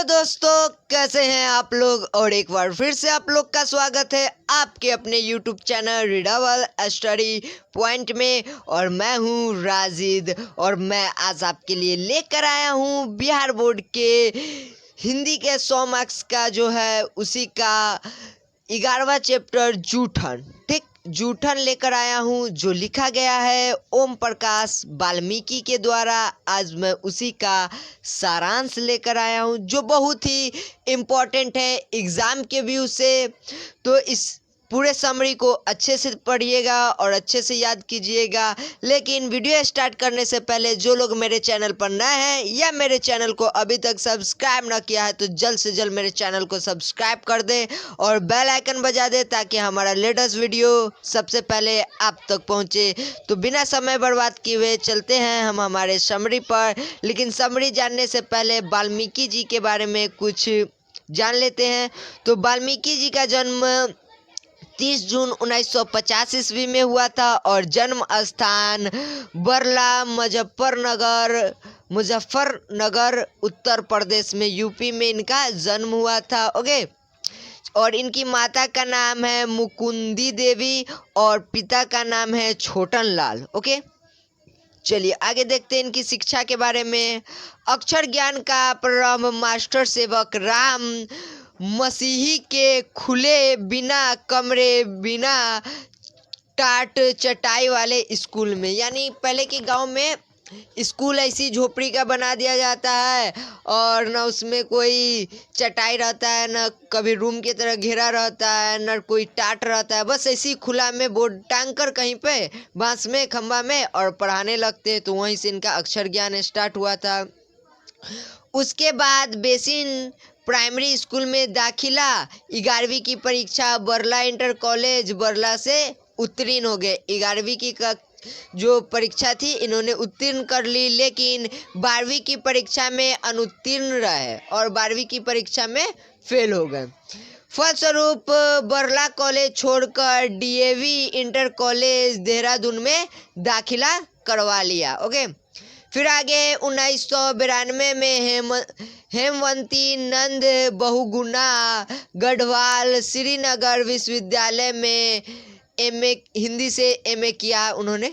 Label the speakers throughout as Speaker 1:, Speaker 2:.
Speaker 1: दोस्तों, कैसे हैं आप लोग। और एक बार फिर से आप लोग का स्वागत है आपके अपने YouTube चैनल रीडाबल स्टडी पॉइंट में। और मैं हूं राजिद और मैं आज आपके लिए लेकर आया हूं बिहार बोर्ड के हिंदी के 100 मार्क्स का जो है उसी का 11वां चैप्टर जूठन। ठीक, जूठन लेकर आया हूँ जो लिखा गया है ओम प्रकाश वाल्मीकि के द्वारा। आज मैं उसी का सारांश लेकर आया हूँ जो बहुत ही इम्पोर्टेंट है एग्ज़ाम के व्यू से। तो इस पूरे समरी को अच्छे से पढ़िएगा और अच्छे से याद कीजिएगा। लेकिन वीडियो स्टार्ट करने से पहले जो लोग मेरे चैनल पर नए हैं या मेरे चैनल को अभी तक सब्सक्राइब ना किया है तो जल्द से जल्द मेरे चैनल को सब्सक्राइब कर दे और बेल आइकन बजा दे ताकि हमारा लेटेस्ट वीडियो सबसे पहले आप तक पहुंचे। तो बिना समय बर्बाद किए हुए चलते हैं हम हमारे समरी पर। लेकिन समरी जानने से पहले वाल्मीकि जी के बारे में कुछ जान लेते हैं। तो वाल्मीकि जी का जन्म 30 जून 1950 ईस्वी में हुआ था और जन्म स्थान बरला मुजफ्फरनगर उत्तर प्रदेश में यूपी में इनका जन्म हुआ था। ओके, और इनकी माता का नाम है मुकुंदी देवी और पिता का नाम है छोटन लाल। ओके, चलिए आगे देखते हैं इनकी शिक्षा के बारे में। अक्षर ज्ञान का प्रारंभ मास्टर सेवक राम मसीही के खुले बिना कमरे बिना टाट चटाई वाले स्कूल में, यानी पहले के गांव में स्कूल ऐसी झोपड़ी का बना दिया जाता है और न उसमें कोई चटाई रहता है, न कभी रूम की तरह घेरा रहता है, न कोई टाट रहता है। बस ऐसी खुला में बोर्ड टांग कर कहीं पे बांस में खंबा में और पढ़ाने लगते हैं। तो वहीं से इनका अक्षर ज्ञान स्टार्ट हुआ था। उसके बाद बेसिन प्राइमरी स्कूल में दाखिला, 11वीं की परीक्षा बरला इंटर कॉलेज बरला से उत्तीर्ण हो गए। 11वीं की जो परीक्षा थी इन्होंने उत्तीर्ण कर ली, लेकिन 12वीं की परीक्षा में अनुत्तीर्ण रहे और 12वीं की परीक्षा में फेल हो गए। फलस्वरूप बरला कॉलेज छोड़कर डीएवी इंटर कॉलेज देहरादून में दाखिला करवा लिया। ओके, फिर आगे 1992 में हेमवंती नंद बहुगुणा गढ़वाल श्रीनगर विश्वविद्यालय में एमए हिंदी से एमए किया उन्होंने।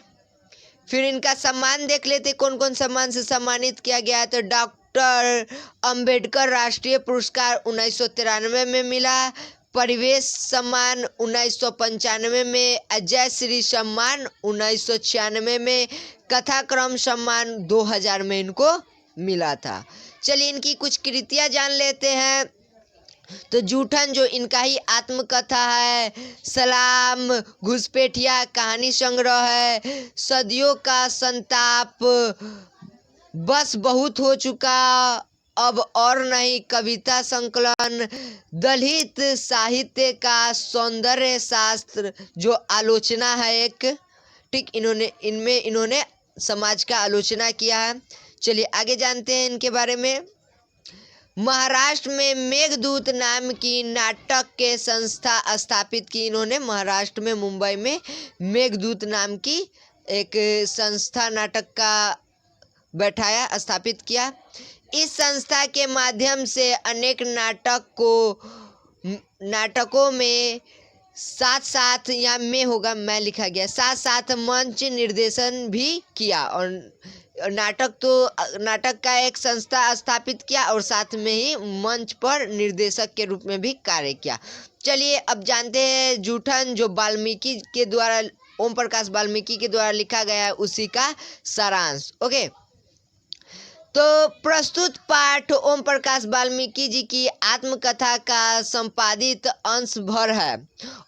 Speaker 1: फिर इनका सम्मान देख लेते कौन कौन सम्मान से सम्मानित किया गया। तो डॉक्टर अंबेडकर राष्ट्रीय पुरस्कार 1993 में मिला, परिवेश सम्मान 1995 में, अजय श्री सम्मान 1996 में, कथाक्रम सम्मान 2000 में इनको मिला था। चलिए इनकी कुछ कृतियां जान लेते हैं। तो जूठन जो इनका ही आत्मकथा है, सलाम घुसपैठिया कहानी संग्रह है, सदियों का संताप, बस बहुत हो चुका अब और नहीं कविता संकलन, दलित साहित्य का सौंदर्य शास्त्र जो आलोचना है एक। ठीक, इन्होंने समाज का आलोचना किया है। चलिए आगे जानते हैं इनके बारे में। महाराष्ट्र में मेघदूत नाम की नाटक के संस्था स्थापित की इन्होंने। महाराष्ट्र में मुंबई में मेघदूत नाम की एक संस्था नाटक का बैठाया, स्थापित किया। इस संस्था के माध्यम से अनेक नाटकों में साथ साथ यहाँ में होगा मैं लिखा गया, साथ साथ मंच निर्देशन भी किया। और नाटक का एक संस्था स्थापित किया और साथ में ही मंच पर निर्देशक के रूप में भी कार्य किया। चलिए अब जानते हैं जूठन जो वाल्मीकि के द्वारा, ओम प्रकाश वाल्मीकि के द्वारा लिखा गया है उसी का सारांश। ओके, तो प्रस्तुत पाठ ओम प्रकाश वाल्मीकि जी की आत्मकथा का संपादित अंश भर है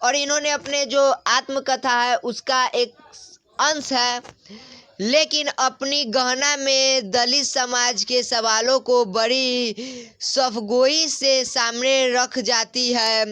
Speaker 1: और इन्होंने अपने जो आत्मकथा है उसका एक अंश है, लेकिन अपनी गहना में दलित समाज के सवालों को बड़ी सफगोई से सामने रख जाती है।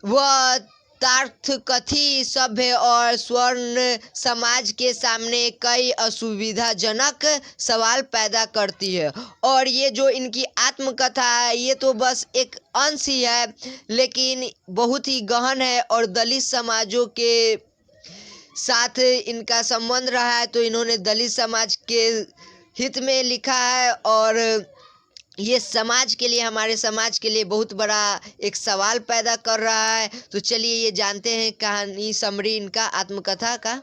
Speaker 1: वह तथाकथित सभ्य और स्वर्ण समाज के सामने कई असुविधाजनक सवाल पैदा करती है। और ये जो इनकी आत्मकथा है ये तो बस एक अंश ही है, लेकिन बहुत ही गहन है और दलित समाजों के साथ इनका संबंध रहा है। तो इन्होंने दलित समाज के हित में लिखा है और ये समाज के लिए, हमारे समाज के लिए बहुत बड़ा एक सवाल पैदा कर रहा है। तो चलिए ये जानते हैं कहानी समरी इनका आत्मकथा का।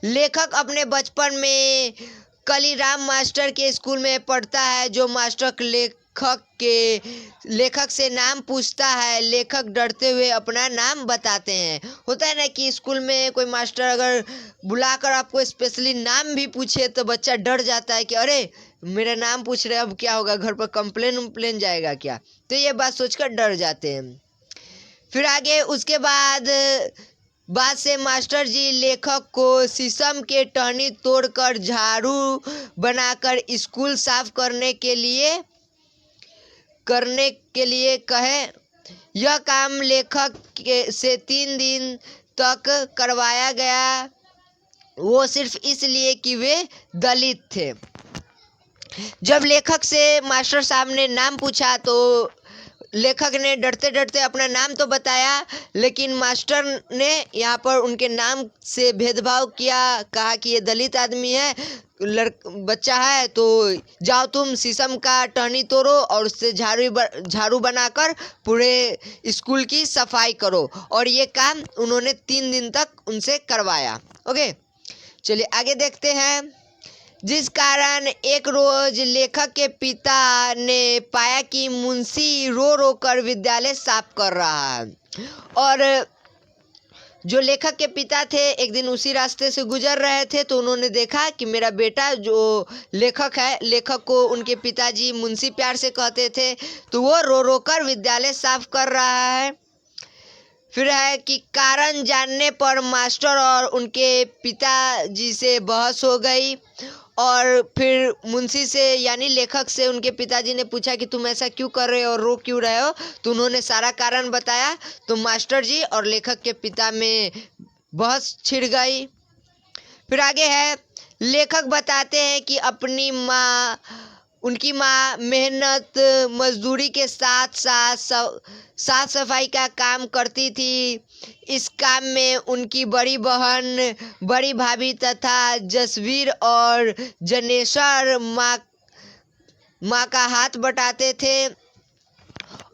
Speaker 1: लेखक अपने बचपन में कलीराम मास्टर के स्कूल में पढ़ता है। जो मास्टर लेखक से नाम पूछता है। लेखक डरते हुए अपना नाम बताते हैं। होता है ना कि स्कूल में कोई मास्टर अगर बुलाकर आपको स्पेशली नाम भी पूछे तो बच्चा डर जाता है कि अरे मेरा नाम पूछ रहे, अब क्या होगा, घर पर कंप्लेन जाएगा क्या। तो ये बात सोचकर डर जाते हैं। फिर आगे उसके बाद से मास्टर जी लेखक को शीशम के टहनी तोड़कर झाड़ू बनाकर स्कूल साफ करने के लिए कहे। यह काम लेखक से 3 दिन तक करवाया गया, वो सिर्फ इसलिए कि वे दलित थे। जब लेखक से मास्टर साहब ने नाम पूछा तो लेखक ने डरते डरते अपना नाम तो बताया, लेकिन मास्टर ने यहाँ पर उनके नाम से भेदभाव किया। कहा कि ये दलित आदमी है, बच्चा है, तो जाओ तुम शीशम का टहनी तोड़ो और उससे झाड़ू बनाकर पूरे स्कूल की सफाई करो। और ये काम उन्होंने 3 दिन तक उनसे करवाया। ओके, चलिए आगे देखते हैं। जिस कारण एक रोज लेखक के पिता ने पाया कि मुंशी रो रो कर विद्यालय साफ कर रहा है। और जो लेखक के पिता थे एक दिन उसी रास्ते से गुजर रहे थे, तो उन्होंने देखा कि मेरा बेटा जो लेखक है, लेखक को उनके पिताजी मुंशी प्यार से कहते थे, तो वो रो रो कर विद्यालय साफ कर रहा है। फिर है कि कारण जानने पर मास्टर और उनके पिताजी से बहस हो गई। और फिर मुंशी से यानी लेखक से उनके पिताजी ने पूछा कि तुम ऐसा क्यों कर रहे हो और रो क्यों रहे हो। तो उन्होंने सारा कारण बताया। तो मास्टर जी और लेखक के पिता में बहस छिड़ गई। फिर आगे है, लेखक बताते हैं कि उनकी माँ मेहनत मजदूरी के साथ साथ साफ सफाई का काम करती थी। इस काम में उनकी बड़ी बहन, बड़ी भाभी तथा जसवीर और जनेश्वर माँ का हाथ बटाते थे।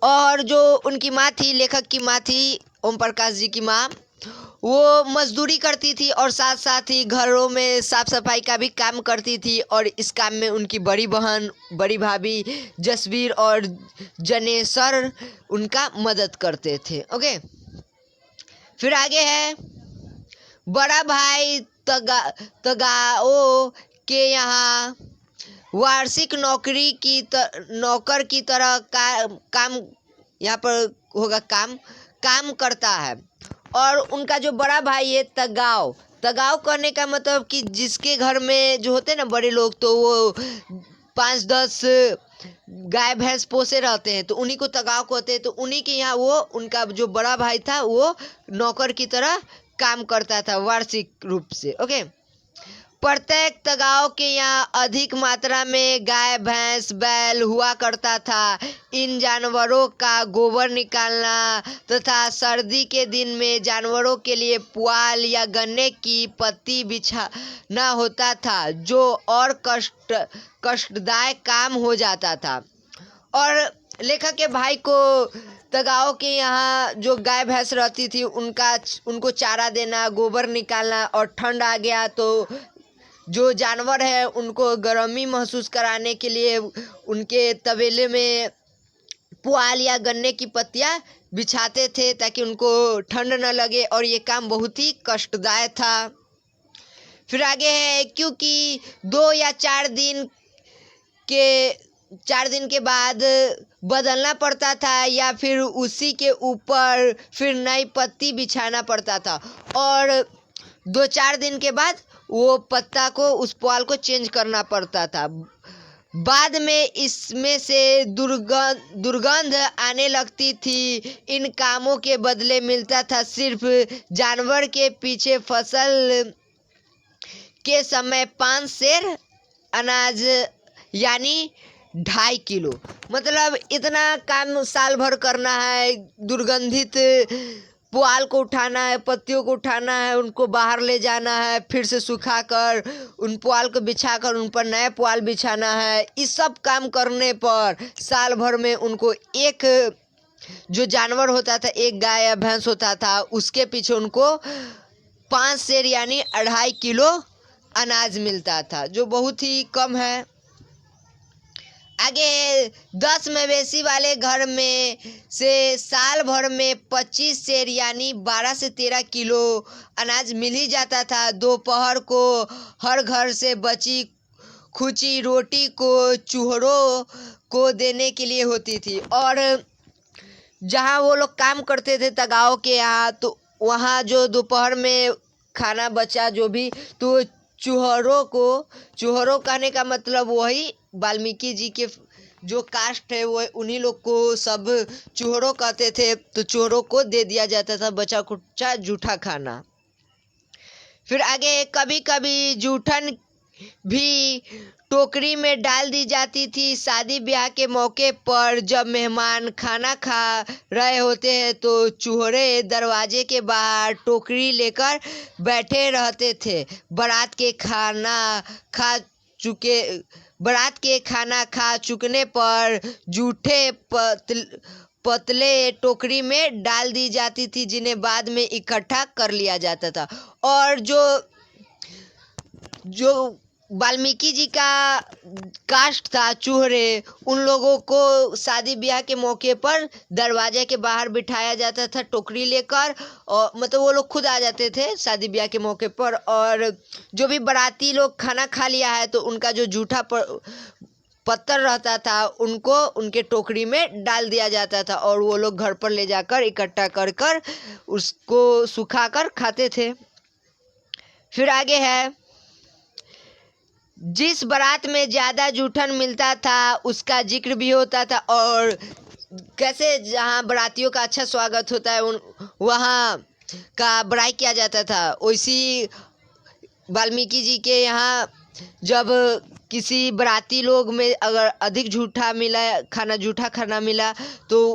Speaker 1: और जो उनकी माँ थी, लेखक की माँ थी, ओम प्रकाश जी की माँ, वो मजदूरी करती थी और साथ साथ ही घरों में साफ सफाई का भी काम करती थी। और इस काम में उनकी बड़ी बहन, बड़ी भाभी जसवीर और जनेश्वर उनका मदद करते थे। ओके, फिर आगे है, बड़ा भाई तगाओ के यहाँ वार्षिक नौकर की तरह काम यहाँ पर होगा काम करता है। और उनका जो बड़ा भाई है तगाव करने का मतलब कि जिसके घर में जो होते हैं ना बड़े लोग, तो वो 5-10 गाय भैंस पोसे रहते हैं, तो उन्हीं को तगाव कहते हैं। तो उन्हीं के यहाँ वो उनका जो बड़ा भाई था वो नौकर की तरह काम करता था वार्षिक रूप से। ओके, प्रत्येक तगाव के यहाँ अधिक मात्रा में गाय भैंस बैल हुआ करता था। इन जानवरों का गोबर निकालना तथा सर्दी के दिन में जानवरों के लिए पुआल या गन्ने की पत्ती बिछाना होता था, जो और कष्टदायक काम हो जाता था। और लेखक के भाई को तगाओं के यहाँ जो गाय भैंस रहती थी उनको चारा देना, गोबर निकालना, और ठंड आ गया तो जो जानवर है उनको गर्मी महसूस कराने के लिए उनके तबेले में पुआल या गन्ने की पत्तियां बिछाते थे ताकि उनको ठंड न लगे। और ये काम बहुत ही कष्टदायक था। फिर आगे है, क्योंकि 2 या 4 दिन के बाद बदलना पड़ता था या फिर उसी के ऊपर फिर नई पत्ती बिछाना पड़ता था। और 2-4 दिन के बाद वो पत्ता को, उस पुआल को चेंज करना पड़ता था। बाद में इसमें से दुर्गंध आने लगती थी। इन कामों के बदले मिलता था सिर्फ जानवर के पीछे फसल के समय 5 सेर अनाज यानी 2.5 किलो। मतलब इतना काम साल भर करना है, दुर्गंधित पुआल को उठाना है, पत्तियों को उठाना है, उनको बाहर ले जाना है, फिर से सुखाकर उन पुआल को बिछाकर उन पर नया पुआल बिछाना है। इस सब काम करने पर साल भर में उनको एक जो जानवर होता था, एक गाय या भैंस होता था, उसके पीछे उनको 5 सेर यानी 2.5 किलो अनाज मिलता था, जो बहुत ही कम है। आगे 10 मवेशी वाले घर में से साल भर में 25 सेर यानी 12 से 13 किलो अनाज मिल ही जाता था। दोपहर को हर घर से बची खुची रोटी को चूहड़ों को देने के लिए होती थी। और जहाँ वो लोग काम करते थे तगाओं के यहाँ, तो वहाँ जो दोपहर में खाना बचा जो भी, तो चूहड़ों कहने का मतलब वही वाल्मीकि जी के जो कास्ट है वो उन्हीं लोग को सब चूहड़ों कहते थे। तो चूहड़ों को दे दिया जाता था बचा खुचा जूठा खाना। फिर आगे कभी कभी जूठन भी टोकरी में डाल दी जाती थी। शादी ब्याह के मौके पर जब मेहमान खाना खा रहे होते हैं तो चूहड़े दरवाजे के बाहर टोकरी लेकर बैठे रहते थे। बारात के खाना खा चुकने पर जूठे पतले टोकरी में डाल दी जाती थी, जिन्हें बाद में इकट्ठा कर लिया जाता था। और जो वाल्मीकि जी का कास्ट था चूहड़े, उन लोगों को शादी ब्याह के मौके पर दरवाजे के बाहर बिठाया जाता था टोकरी लेकर, और मतलब वो लोग खुद आ जाते थे शादी ब्याह के मौके पर। और जो भी बाराती लोग खाना खा लिया है तो उनका जो जूठा पत्थर रहता था उनको उनके टोकरी में डाल दिया जाता था, और वो लोग घर पर ले जाकर इकट्ठा कर कर उसको सुखाकर खाते थे। फिर आगे है, जिस बारात में ज़्यादा जूठन मिलता था उसका जिक्र भी होता था। और कैसे जहाँ बारातियों का अच्छा स्वागत होता है वहाँ का बड़ाई किया जाता था, वैसी वाल्मीकि जी के यहाँ जब किसी बाराती लोग में अगर अधिक जूठा खाना मिला तो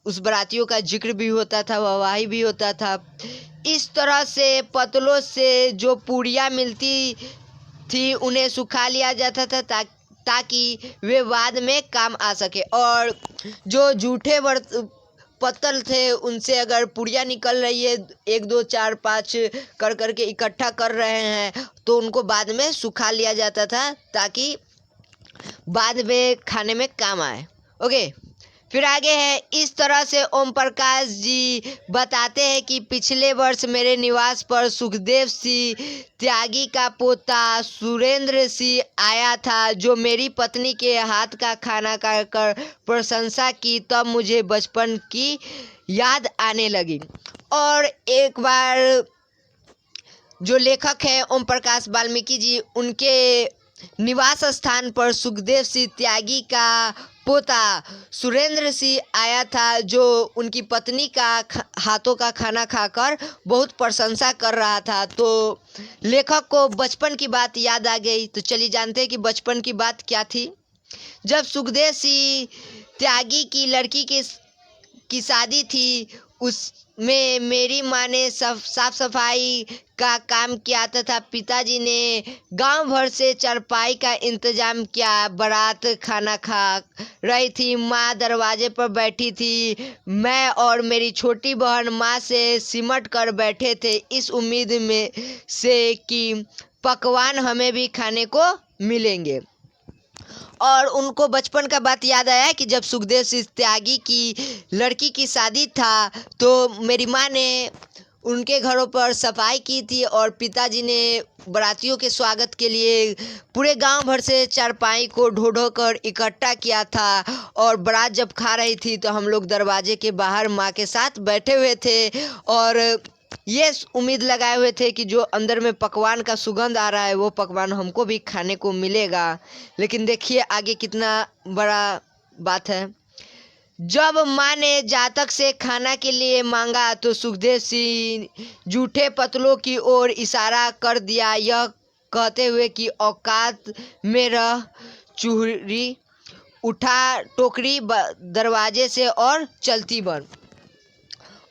Speaker 1: उस बारातियों का जिक्र भी होता था, वाहवाही भी होता था। इस तरह से पतलों से जो पूड़ियाँ मिलती थी उन्हें सुखा लिया जाता था ताकि वे बाद में काम आ सके। और जो जूठे पत्तल थे उनसे अगर पुड़िया निकल रही है 1 2 4 5 कर करके इकट्ठा कर रहे हैं तो उनको बाद में सुखा लिया जाता था ताकि बाद में खाने में काम आए। ओके, फिर आगे है, इस तरह से ओम प्रकाश जी बताते हैं कि पिछले वर्ष मेरे निवास पर सुखदेव सिंह त्यागी का पोता सुरेंद्र सिंह आया था, जो मेरी पत्नी के हाथ का खाना खाकर प्रशंसा की। तब मुझे बचपन की याद आने लगी। और एक बार जो लेखक है ओम प्रकाश वाल्मीकि जी, उनके निवास स्थान पर सुखदेव सिंह त्यागी का पोता सुरेंद्र सिंह आया था, जो उनकी पत्नी का हाथों का खाना खाकर बहुत प्रशंसा कर रहा था। तो लेखक को बचपन की बात याद आ गई। तो चलिए जानते हैं कि बचपन की बात क्या थी। जब सुखदेव सिंह त्यागी की लड़की की शादी थी, उसमें मेरी माँ ने साफ सफाई का काम किया तथा पिताजी ने गांव भर से चारपाई का इंतजाम किया। बारात खाना खा रही थी, माँ दरवाजे पर बैठी थी। मैं और मेरी छोटी बहन माँ से सिमट कर बैठे थे, इस उम्मीद में से कि पकवान हमें भी खाने को मिलेंगे। और उनको बचपन का बात याद आया कि जब सुखदेव सिंह त्यागी की लड़की की शादी था तो मेरी माँ ने उनके घरों पर सफाई की थी और पिताजी ने बारातियों के स्वागत के लिए पूरे गांव भर से चारपाई को ढो कर इकट्ठा किया था। और बारात जब खा रही थी तो हम लोग दरवाजे के बाहर माँ के साथ बैठे हुए थे और ये उम्मीद लगाए हुए थे कि जो अंदर में पकवान का सुगंध आ रहा है वो पकवान हमको भी खाने को मिलेगा। लेकिन देखिए आगे कितना बड़ा बात है। जब माँ ने जातक से खाना के लिए मांगा तो सुखदेव सिंह जूठे पतलों की ओर इशारा कर दिया, यह कहते हुए कि औकात में रह, चूहड़ी उठा टोकरी दरवाजे से और चलती बन।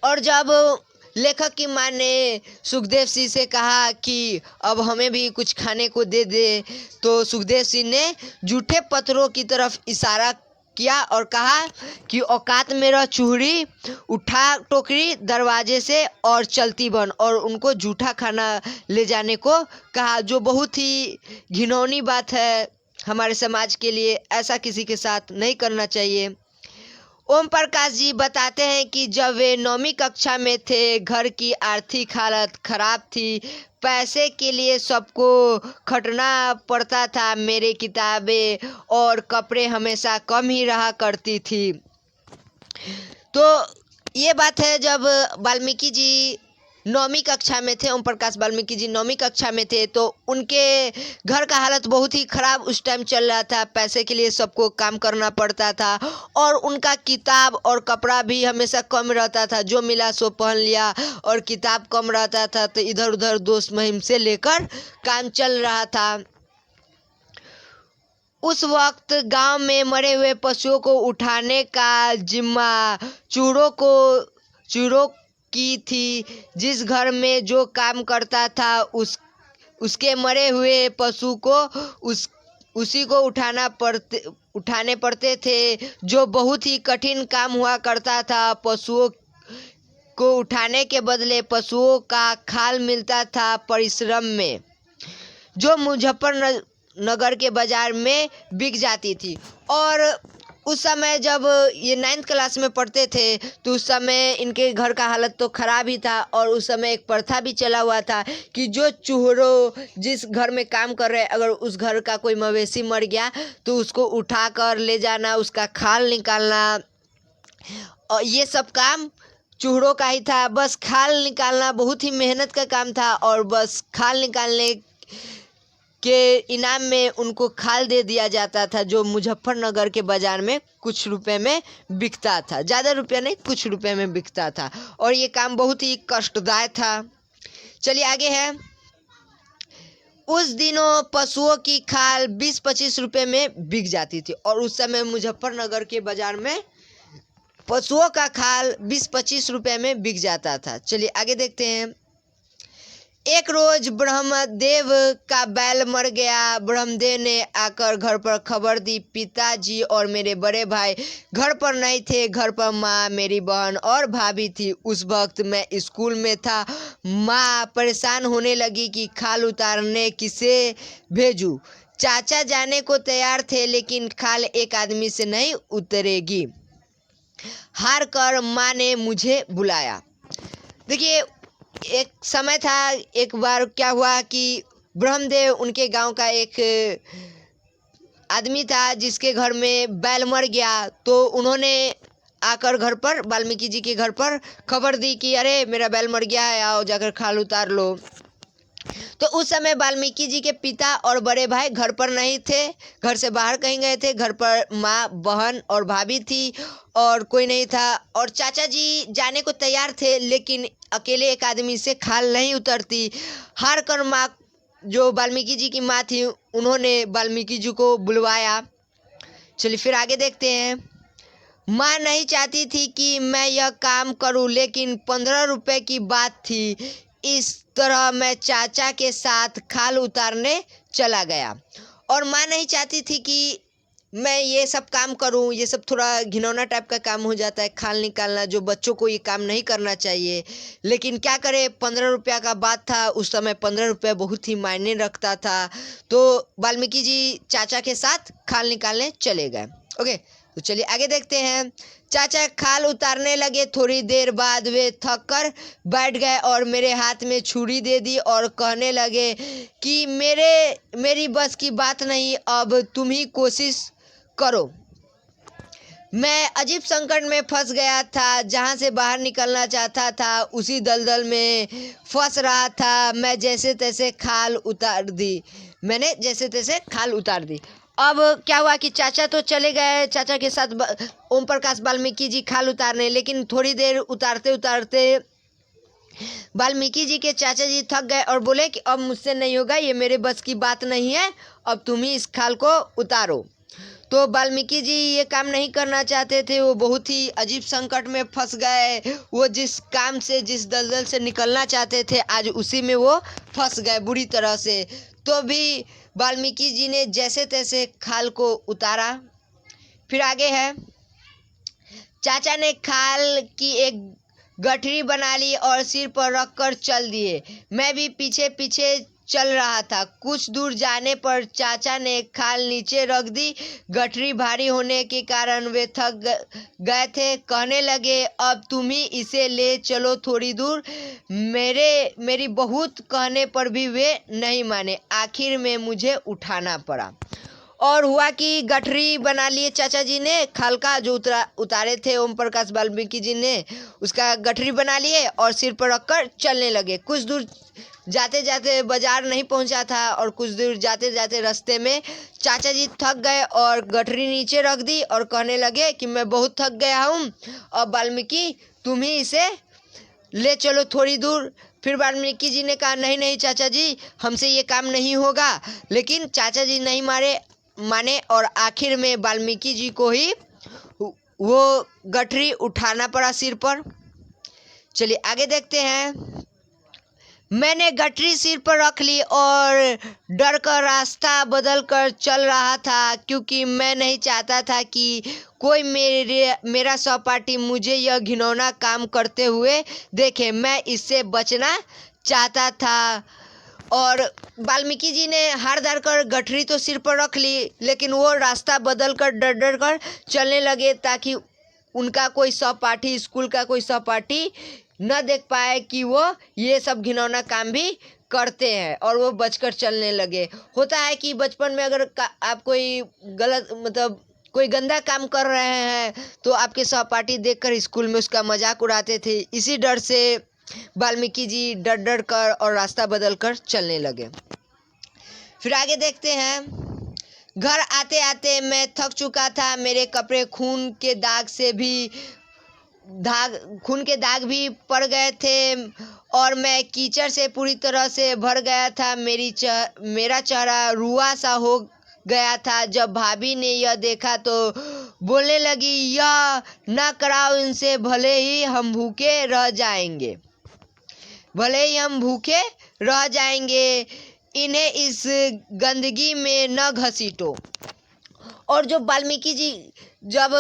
Speaker 1: और जब लेखक की माँ ने सुखदेव सिंह से कहा कि अब हमें भी कुछ खाने को दे दे। तो सुखदेव सिंह ने जूठे पत्थरों की तरफ इशारा किया और कहा कि औकात में रह चूहड़ी, उठा टोकरी दरवाजे से और चलती बन, और उनको जूठा खाना ले जाने को कहा, जो बहुत ही घिनौनी बात है हमारे समाज के लिए। ऐसा किसी के साथ नहीं करना चाहिए। ओम प्रकाश जी बताते हैं कि जब वे 9वीं कक्षा में थे, घर की आर्थिक हालत खराब थी, पैसे के लिए सबको खटना पड़ता था, मेरे किताबें और कपड़े हमेशा कम ही रहा करती थी। तो ये बात है जब वाल्मीकि जी 9वीं कक्षा में थे, ओम प्रकाश वाल्मीकि जी 9वीं कक्षा में थे, तो उनके घर का हालत बहुत ही ख़राब उस टाइम चल रहा था। पैसे के लिए सबको काम करना पड़ता था और उनका किताब और कपड़ा भी हमेशा कम रहता था, जो मिला सो पहन लिया, और किताब कम रहता था तो इधर उधर दोस्त महिम से लेकर काम चल रहा था। उस वक्त गांव में मरे हुए पशुओं को उठाने का जिम्मा चूरों की थी। जिस घर में जो काम करता था उसके मरे हुए पशु को उसी को उठाने पड़ते थे, जो बहुत ही कठिन काम हुआ करता था। पशुओं को उठाने के बदले पशुओं का खाल मिलता था परिश्रम में, जो मुजफ्फरनगर के बाजार में बिक जाती थी। और उस समय जब ये 9th क्लास में पढ़ते थे तो उस समय इनके घर का हालत तो ख़राब ही था, और उस समय एक प्रथा भी चला हुआ था कि जो चूहड़ों जिस घर में काम कर रहे, अगर उस घर का कोई मवेशी मर गया तो उसको उठा कर ले जाना, उसका खाल निकालना, और ये सब काम चूहड़ों का ही था। बस खाल निकालना बहुत ही मेहनत का काम था, और बस खाल निकालने के इनाम में उनको खाल दे दिया जाता था, जो मुजफ्फरनगर के बाज़ार में कुछ रुपए में बिकता था। ज़्यादा रुपया नहीं, कुछ रुपए में बिकता था, और ये काम बहुत ही कष्टदायक था। चलिए आगे है। उस दिनों पशुओं की खाल 20-25 रुपए में बिक जाती थी, और उस समय मुजफ्फरनगर के बाज़ार में पशुओं का खाल 20-25 रुपए में बिक जाता था। चलिए आगे देखते हैं। एक रोज ब्रह्मदेव का बैल मर गया। ब्रह्मदेव ने आकर घर पर खबर दी। पिताजी और मेरे बड़े भाई घर पर नहीं थे। घर पर माँ, मेरी बहन और भाभी थी। उस वक्त मैं स्कूल में था। माँ परेशान होने लगी कि खाल उतारने किसे भेजूं। चाचा जाने को तैयार थे, लेकिन खाल एक आदमी से नहीं उतरेगी। हार कर माँ ने मुझे बुलाया। देखिए, एक समय था, एक बार क्या हुआ कि ब्रह्मदेव उनके गांव का एक आदमी था जिसके घर में बैल मर गया। तो उन्होंने आकर घर पर, वाल्मीकि जी के घर पर खबर दी कि अरे मेरा बैल मर गया है, आओ जाकर खाल उतार लो। तो उस समय वाल्मीकि जी के पिता और बड़े भाई घर पर नहीं थे, घर से बाहर कहीं गए थे। घर पर माँ, बहन और भाभी थी, और कोई नहीं था। और चाचा जी जाने को तैयार थे, लेकिन अकेले एक आदमी से खाल नहीं उतरती। हार कर माँ, जो वाल्मीकि जी की माँ थी, उन्होंने वाल्मीकि जी को बुलवाया। चलिए फिर आगे देखते हैं। माँ नहीं चाहती थी कि मैं यह काम करूं, लेकिन 15 रुपए की बात थी। इस तरह मैं चाचा के साथ खाल उतारने चला गया। और माँ नहीं चाहती थी कि मैं ये सब काम करूं। ये सब थोड़ा घिनौना टाइप का काम हो जाता है, खाल निकालना, जो बच्चों को ये काम नहीं करना चाहिए। लेकिन क्या करे, 15 रुपया का बात था। उस समय 15 रुपया बहुत ही मायने रखता था। तो वाल्मीकि जी चाचा के साथ खाल निकालने चले गए। ओके, तो चलिए आगे देखते हैं। चाचा खाल उतारने लगे। थोड़ी देर बाद वे थक कर बैठ गए और मेरे हाथ में छुरी दे दी और कहने लगे कि मेरी बस की बात नहीं, अब तुम ही कोशिश करो। मैं अजीब संकट में फंस गया था। जहां से बाहर निकलना चाहता था, उसी दलदल में फंस रहा था। मैंने जैसे तैसे खाल उतार दी। अब क्या हुआ कि चाचा तो चले गए, चाचा के साथ ओम प्रकाश वाल्मीकि जी खाल उतारने। लेकिन थोड़ी देर उतारते उतारते वाल्मीकि जी के चाचा जी थक गए और बोले कि अब मुझसे नहीं होगा, ये मेरे बस की बात नहीं है, अब तुम ही इस खाल को उतारो। तो वाल्मीकि जी ये काम नहीं करना चाहते थे। वो बहुत ही अजीब संकट में फंस गए। वो जिस काम से, जिस दलदल से निकलना चाहते थे, आज उसी में वो फंस गए बुरी तरह से। तो भी वाल्मीकि जी ने जैसे तैसे खाल को उतारा। फिर आगे है, चाचा ने खाल की एक गठरी बना ली और सिर पर रखकर चल दिए। मैं भी पीछे पीछे चल रहा था। कुछ दूर जाने पर चाचा ने खाल नीचे रख दी। गठरी भारी होने के कारण वे थक गए थे। कहने लगे, अब तुम ही इसे ले चलो थोड़ी दूर। मेरी बहुत कहने पर भी वे नहीं माने। आखिर में मुझे उठाना पड़ा। और हुआ कि गठरी बना लिए चाचा जी ने खाल का, जो उतारे थे ओम प्रकाश वाल्मीकि जी ने, उसका गठरी बना लिए और सिर पर रखकर चलने लगे। कुछ दूर जाते जाते बाजार नहीं पहुंचा था और कुछ दूर जाते जाते रास्ते में चाचा जी थक गए और गठरी नीचे रख दी और कहने लगे कि मैं बहुत थक गया हूँ, अब वाल्मीकि तुम ही इसे ले चलो थोड़ी दूर। फिर वाल्मीकि जी ने कहा, नहीं नहीं चाचा जी, हमसे ये काम नहीं होगा। लेकिन चाचा जी नहीं माने और आखिर में वाल्मीकि जी को ही वो गठरी उठाना पड़ा सिर पर। चलिए आगे देखते हैं। मैंने गठरी सिर पर रख ली और डर कर रास्ता बदल कर चल रहा था, क्योंकि मैं नहीं चाहता था कि कोई मेरा सहपाठी मुझे यह घिनौना काम करते हुए देखे। मैं इससे बचना चाहता था। और वाल्मीकि जी ने हार डाल कर गठरी तो सिर पर रख ली, लेकिन वो रास्ता बदल कर डर डर कर चलने लगे, ताकि उनका कोई सहपाठी, स्कूल का कोई सहपाठी न देख पाए कि वो ये सब घिनौना काम भी करते हैं, और वो बचकर चलने लगे। होता है कि बचपन में अगर आप कोई गलत, मतलब कोई गंदा काम कर रहे हैं, तो आपके सहपाठी देखकर स्कूल में उसका मजाक उड़ाते थे। इसी डर से वाल्मीकि जी डर डर कर और रास्ता बदल कर चलने लगे। फिर आगे देखते हैं। घर आते आते मैं थक चुका था। मेरे कपड़े खून के दाग भी पड़ गए थे और मैं कीचड़ से पूरी तरह से भर गया था। मेरा चेहरा रुआ सा हो गया था। जब भाभी ने यह देखा तो बोलने लगी, यह न कराओ इनसे, भले ही हम भूखे रह जाएंगे, इन्हें इस गंदगी में न घसीटो। और जो वाल्मीकि जी जब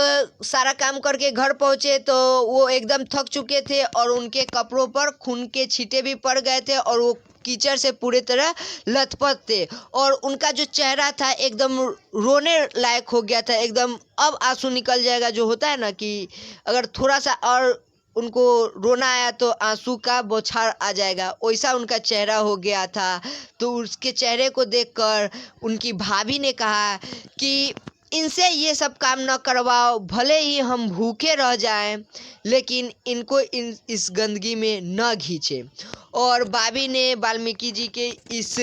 Speaker 1: सारा काम करके घर पहुंचे तो वो एकदम थक चुके थे और उनके कपड़ों पर खून के छींटे भी पड़ गए थे और वो कीचड़ से पूरी तरह लथपथ थे। और उनका जो चेहरा था एकदम रोने लायक हो गया था। एकदम अब आंसू निकल जाएगा, जो होता है ना कि अगर थोड़ा सा और उनको रोना आया तो आंसू का बौछार आ जाएगा, वैसा उनका चेहरा हो गया था। तो उसके चेहरे को देखकर उनकी भाभी ने कहा कि इनसे ये सब काम न करवाओ, भले ही हम भूखे रह जाएं, लेकिन इनको इस गंदगी में न खींचे। और भाभी ने वाल्मीकि जी के इस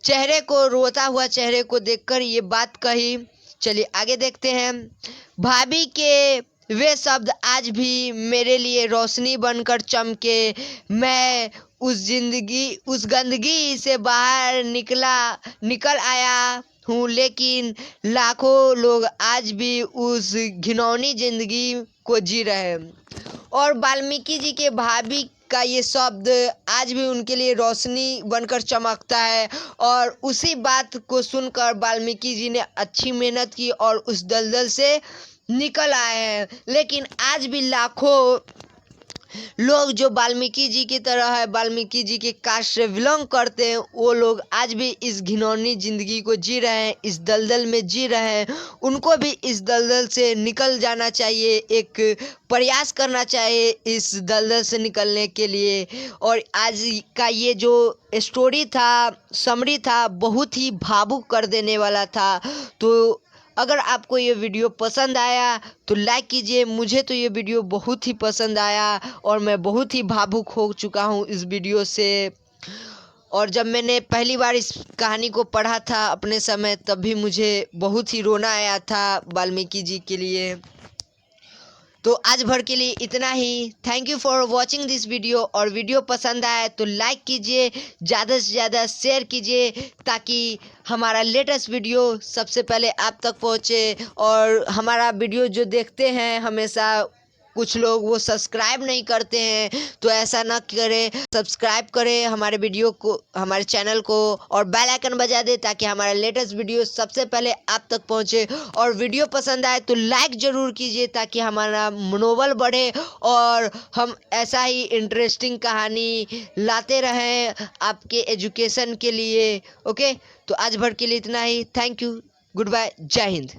Speaker 1: चेहरे को, रोता हुआ चेहरे को देखकर ये बात कही। चलिए आगे देखते हैं। भाभी के वे शब्द आज भी मेरे लिए रोशनी बनकर चमके। मैं उस गंदगी से बाहर निकल आया हूँ, लेकिन लाखों लोग आज भी उस घिनौनी जिंदगी को जी रहे हैं। और वाल्मीकि जी के भाभी का ये शब्द आज भी उनके लिए रोशनी बनकर चमकता है। और उसी बात को सुनकर वाल्मीकि जी ने अच्छी मेहनत की और उस दलदल से निकल आए हैं। लेकिन आज भी लाखों लोग जो वाल्मीकि जी की तरह है, वाल्मीकि जी के कास्ट से बिलोंग करते हैं, वो लोग आज भी इस घिनौनी जिंदगी को जी रहे हैं, इस दलदल में जी रहे हैं। उनको भी इस दलदल से निकल जाना चाहिए, एक प्रयास करना चाहिए इस दलदल से निकलने के लिए। और आज का ये जो स्टोरी था, समरी था, बहुत ही भावुक कर देने वाला था। तो अगर आपको ये वीडियो पसंद आया तो लाइक कीजिए। मुझे तो ये वीडियो बहुत ही पसंद आया और मैं बहुत ही भावुक हो चुका हूँ इस वीडियो से। और जब मैंने पहली बार इस कहानी को पढ़ा था अपने समय, तब भी मुझे बहुत ही रोना आया था वाल्मीकि जी के लिए। तो आज भर के लिए इतना ही। Thank you for watching this video. और वीडियो पसंद आए तो लाइक कीजिए, ज़्यादा से ज़्यादा शेयर कीजिए ताकि हमारा लेटेस्ट वीडियो सबसे पहले आप तक पहुँचे। और हमारा वीडियो जो देखते हैं हमेशा कुछ लोग वो सब्सक्राइब नहीं करते हैं, तो ऐसा ना करें, सब्सक्राइब करें हमारे वीडियो को, हमारे चैनल को, और बेल आइकन बजा दे ताकि हमारा लेटेस्ट वीडियो सबसे पहले आप तक पहुंचे। और वीडियो पसंद आए तो लाइक ज़रूर कीजिए ताकि हमारा मनोबल बढ़े और हम ऐसा ही इंटरेस्टिंग कहानी लाते रहें आपके एजुकेशन के लिए। ओके, तो आज भर के लिए इतना ही। थैंक यू, गुड बाय, जय हिंद।